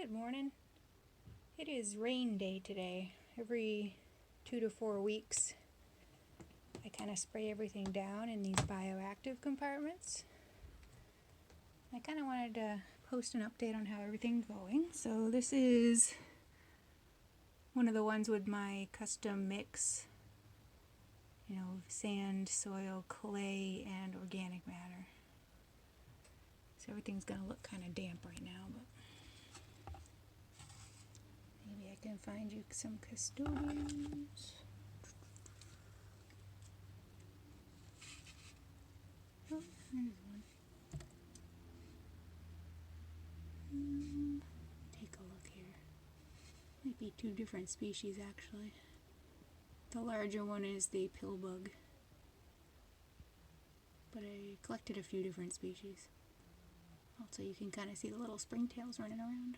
Good morning. It is rain day today. Every 2 to 4 weeks I kind of spray everything down in these bioactive compartments. I kind of wanted to post an update on how everything's going. So this is one of the ones with my custom mix, sand, soil, clay, and organic matter. So everything's going to look kind of damp right now, but maybe I can find you some custodians. Oh, there's one. Take a look here. Might be two different species actually. The larger one is the pill bug, but I collected a few different species. Also, you can kind of see the little springtails running around.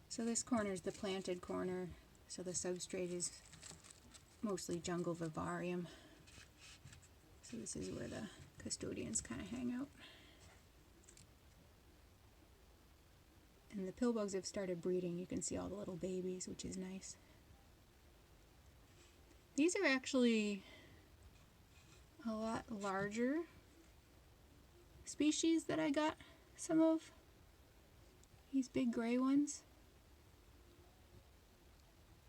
So this corner is the planted corner, so the substrate is mostly jungle vivarium. So this is where the custodians kind of hang out. And the pill bugs have started breeding. You can see all the little babies, which is nice. These are actually a lot larger species that I got some of. These big gray ones.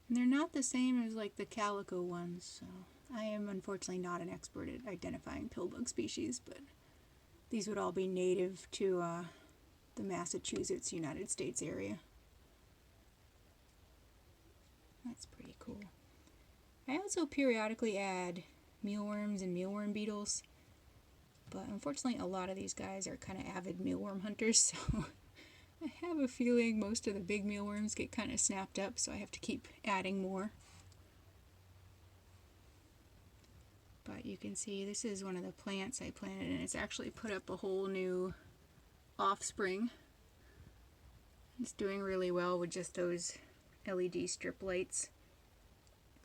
And they're not the same as like the calico ones, so I am unfortunately not an expert at identifying pill bug species, but these would all be native to the Massachusetts, United States area. That's pretty cool. I also periodically add mealworms and mealworm beetles, but unfortunately a lot of these guys are kind of avid mealworm hunters, so I have a feeling most of the big mealworms get kind of snapped up, so I have to keep adding more. But you can see this is one of the plants I planted, and it's actually put up a whole new offspring. It's doing really well with just those LED strip lights.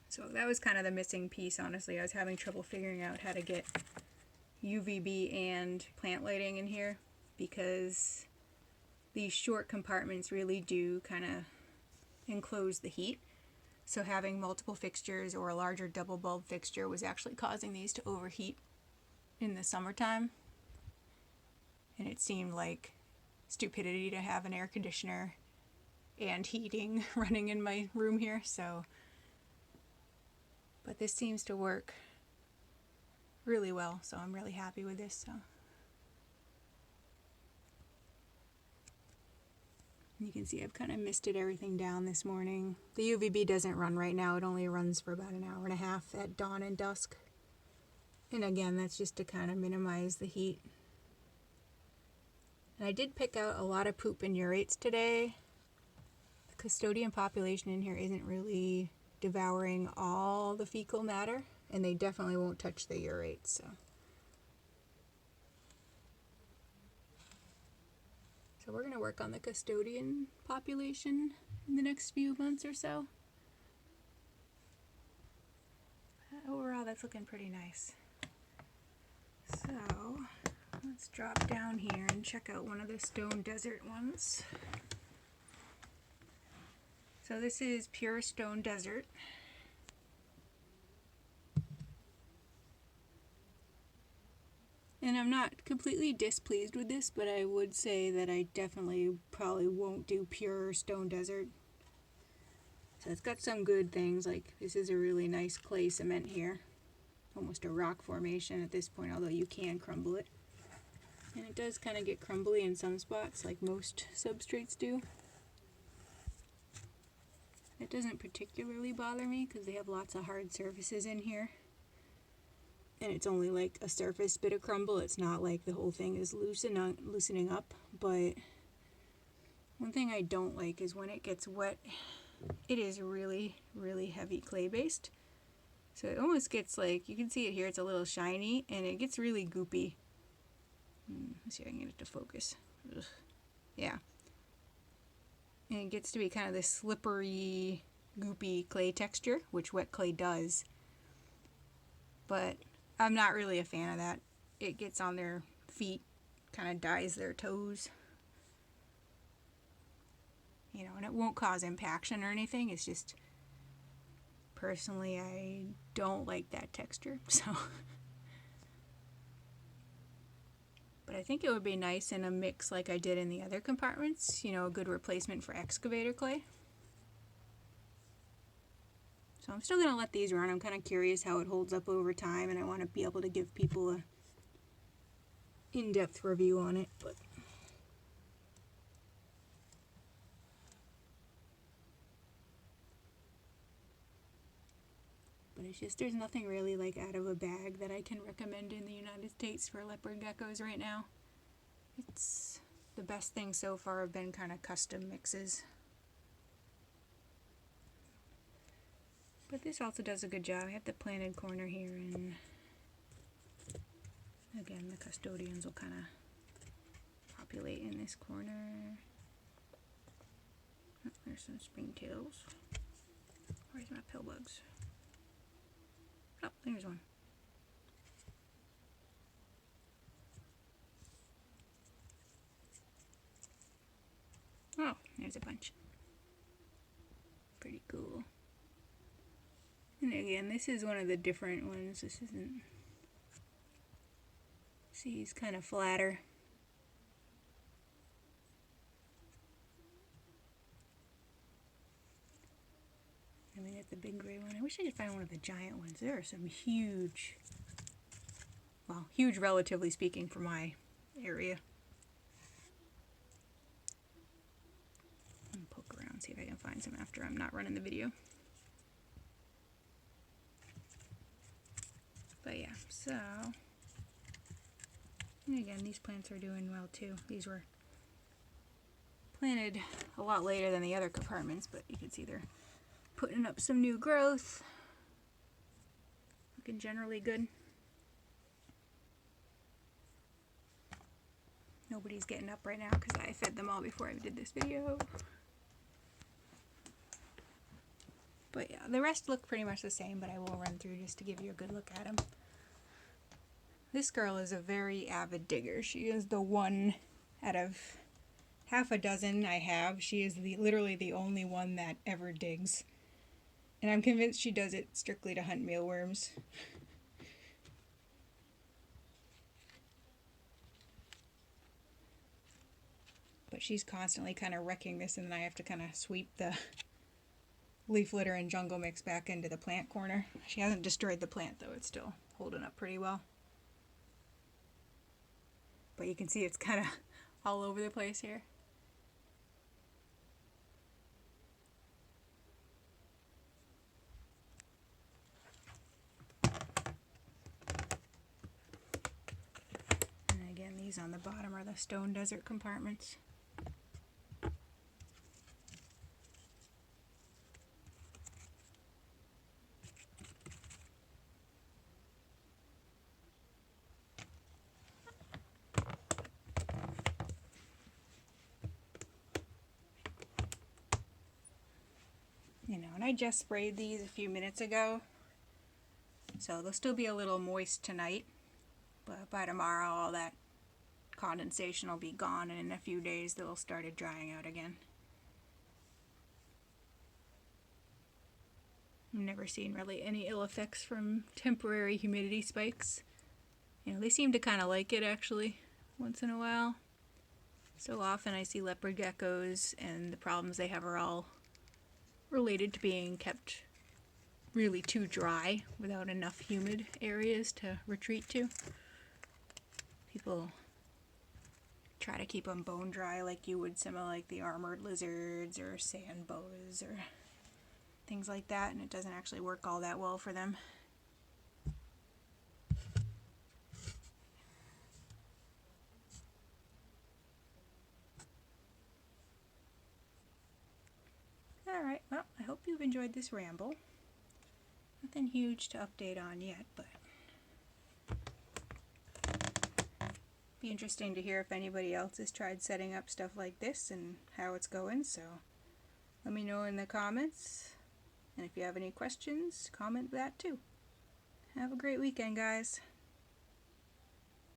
So that was kind of the missing piece, honestly. I was having trouble figuring out how to get UVB and plant lighting in here, because these short compartments really do kind of enclose the heat. So having multiple fixtures or a larger double bulb fixture was actually causing these to overheat in the summertime. And it seemed like stupidity to have an air conditioner and heating running in my room here. But this seems to work really well, so I'm really happy with this. So you can see I've kind of misted everything down this morning. The UVB doesn't run right now. It only runs for about an hour and a half at dawn and dusk. And again, that's just to kind of minimize the heat. And I did pick out a lot of poop and urates today. The custodian population in here isn't really devouring all the fecal matter, and they definitely won't touch the urates. So we're going to work on the custodian population in the next few months or so. Overall, that's looking pretty nice. So let's drop down here and check out one of the Stone Desert ones. So this is pure Stone Desert. And I'm not completely displeased with this, but I would say that I definitely probably won't do pure Stone Desert. So it's got some good things, like this is a really nice clay cement here. Almost a rock formation at this point, although you can crumble it. And it does kind of get crumbly in some spots, like most substrates do. It doesn't particularly bother me because they have lots of hard surfaces in here. And it's only like a surface bit of crumble. It's not like the whole thing is loosening up. But one thing I don't like is when it gets wet, it is really, really heavy clay based. So it almost gets like, you can see it here, it's a little shiny, and it gets really goopy. Let's see if I can get it to focus. Ugh. Yeah. And it gets to be kind of this slippery, goopy clay texture, which wet clay does. But I'm not really a fan of that. It gets on their feet kind of dyes their toes. You know, and it won't cause impaction or anything. It's just, personally, I don't like that texture, so. But I think it would be nice in a mix like I did in the other compartments, you know, a good replacement for excavator clay. So I'm still going to let these run. I'm kind of curious how it holds up over time, and I want to be able to give people a in-depth review on it. But it's just, there's nothing really like out of a bag that I can recommend in the United States for leopard geckos right now. It's the best thing so far have been kind of custom mixes. But this also does a good job. I have the planted corner here, and again, the Custodians will kind of populate in this corner. Oh, there's some springtails. Where's my pillbugs? Oh, there's one. Oh, there's a bunch. Pretty cool. And again, this is one of the different ones. This isn't... See, he's kind of flatter. I mean, it's the big gray one. I wish I could find one of the giant ones. There are some huge, well, huge relatively speaking for my area. I'm gonna poke around, see if I can find some after I'm not running the video. But yeah, so, and again, these plants are doing well too. These were planted a lot later than the other compartments, but you can see they're putting up some new growth. Looking generally good. Nobody's getting up right now because I fed them all before I did this video. But yeah, the rest look pretty much the same, but I will run through just to give you a good look at them. This girl is a very avid digger. She is the one out of half a dozen I have. She is literally the only one that ever digs. And I'm convinced she does it strictly to hunt mealworms. But she's constantly kind of wrecking this, and then I have to kind of sweep the leaf litter and jungle mix back into the plant corner. She hasn't destroyed the plant though, it's still holding up pretty well. But you can see it's kind of all over the place here. And again, these on the bottom are the Stone Desert compartments. You know, and I just sprayed these a few minutes ago, so they'll still be a little moist tonight, but by tomorrow all that condensation will be gone, and in a few days they'll start drying out again. I've never seen really any ill effects from temporary humidity spikes. You know, they seem to kind of like it actually once in a while. So often I see leopard geckos and the problems they have are all related to being kept really too dry without enough humid areas to retreat to. People try to keep them bone dry like you would some of like the armored lizards or sand boas or things like that, and it doesn't actually work all that well for them. Alright, well, I hope you've enjoyed this ramble. Nothing huge to update on yet, but be interesting to hear if anybody else has tried setting up stuff like this and how it's going, so let me know in the comments. And if you have any questions, comment that too. Have a great weekend, guys.